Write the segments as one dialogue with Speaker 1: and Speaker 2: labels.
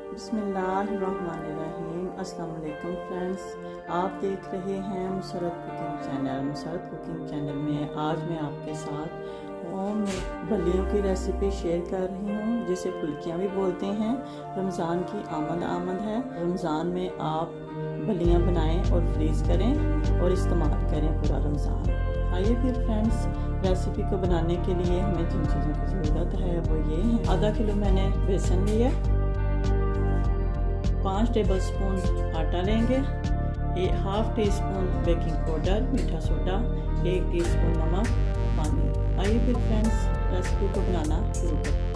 Speaker 1: बिस्मिल्लाहिर्रहमानिर्रहीम। अस्सलाम वालेकुम फ्रेंड्स, आप देख रहे हैं Musarrat cooking channel. Musarrat cooking channel में आज मैं आपके साथ होम भलियों की रेसिपी शेयर कर रही हूँ, जिसे फुल्कियाँ भी बोलते हैं। रमज़ान की आमद है। रमज़ान में आप भलियाँ बनाएं और फ्रीज़ करें और इस्तेमाल करें पूरा रमज़ान। आइए फिर फ्रेंड्स, रेसिपी को बनाने के लिए हमें जिन चीज़ों की ज़रूरत है वो ये है। आधा किलो मैंने बेसन लिया, 5 टेबलस्पून आटा लेंगे, 1/2 टीस्पून बेकिंग पाउडर मीठा सोडा, 1 टीस्पून नमक, पानी। आइए फिर फ्रेंड्स रेसिपी को बनाना शुरू करें।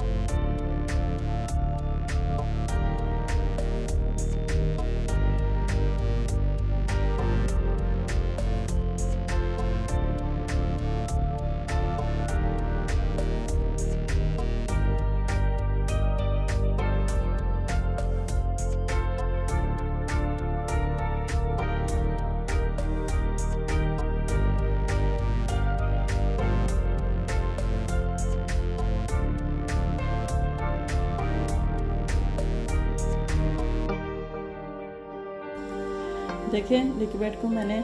Speaker 1: देखिए लिक्विड को मैंने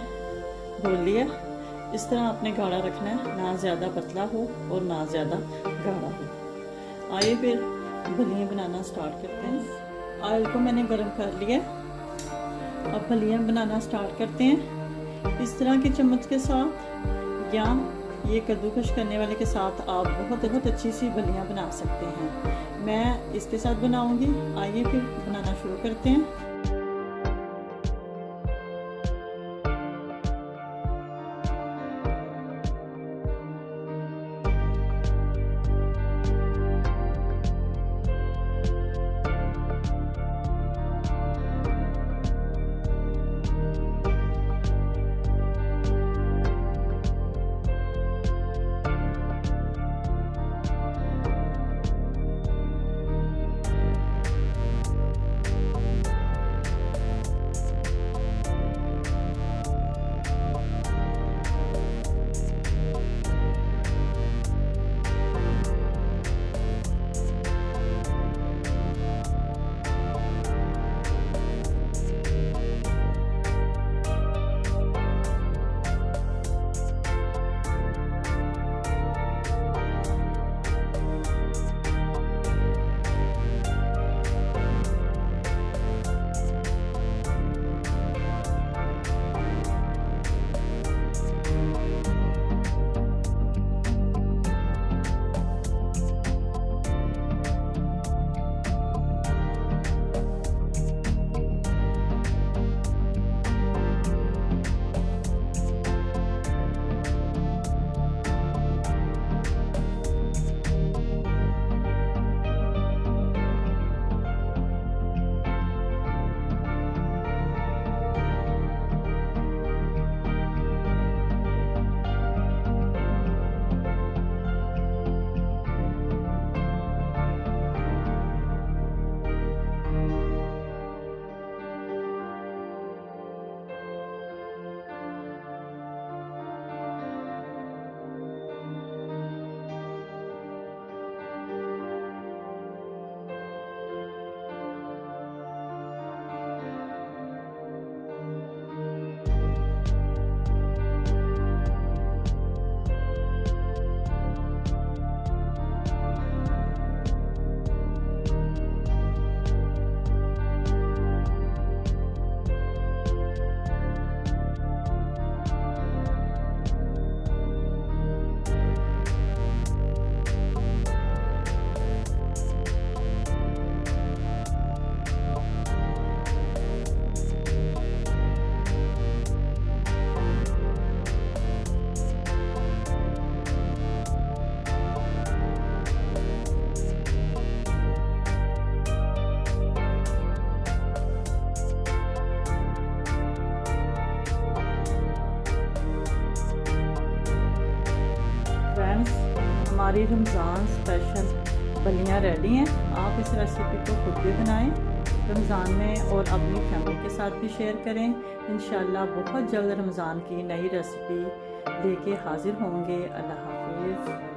Speaker 1: घोल लिया। इस तरह आपने गाढ़ा रखना है, ना ज़्यादा पतला हो और ना ज़्यादा गाढ़ा हो। आइए फिर भलियाँ बनाना स्टार्ट करते हैं। ऑयल को मैंने गर्म कर लिया। अब भलियाँ बनाना स्टार्ट करते हैं। इस तरह की चम्मच के साथ या ये कद्दूकश करने वाले के साथ आप बहुत अच्छी सी भलियाँ बना सकते हैं। मैं इसके साथ बनाऊँगी। आइए फिर बनाना शुरू करते हैं। हमारी रमज़ान स्पेशल भलियाँ रेडी हैं। आप इस रेसिपी को खुद भी बनाएं रमज़ान में और अपनी फैमिली के साथ भी शेयर करें। इंशाल्लाह बहुत जल्द रमज़ान की नई रेसिपी लेके हाजिर होंगे। अल्लाह हाफिज़।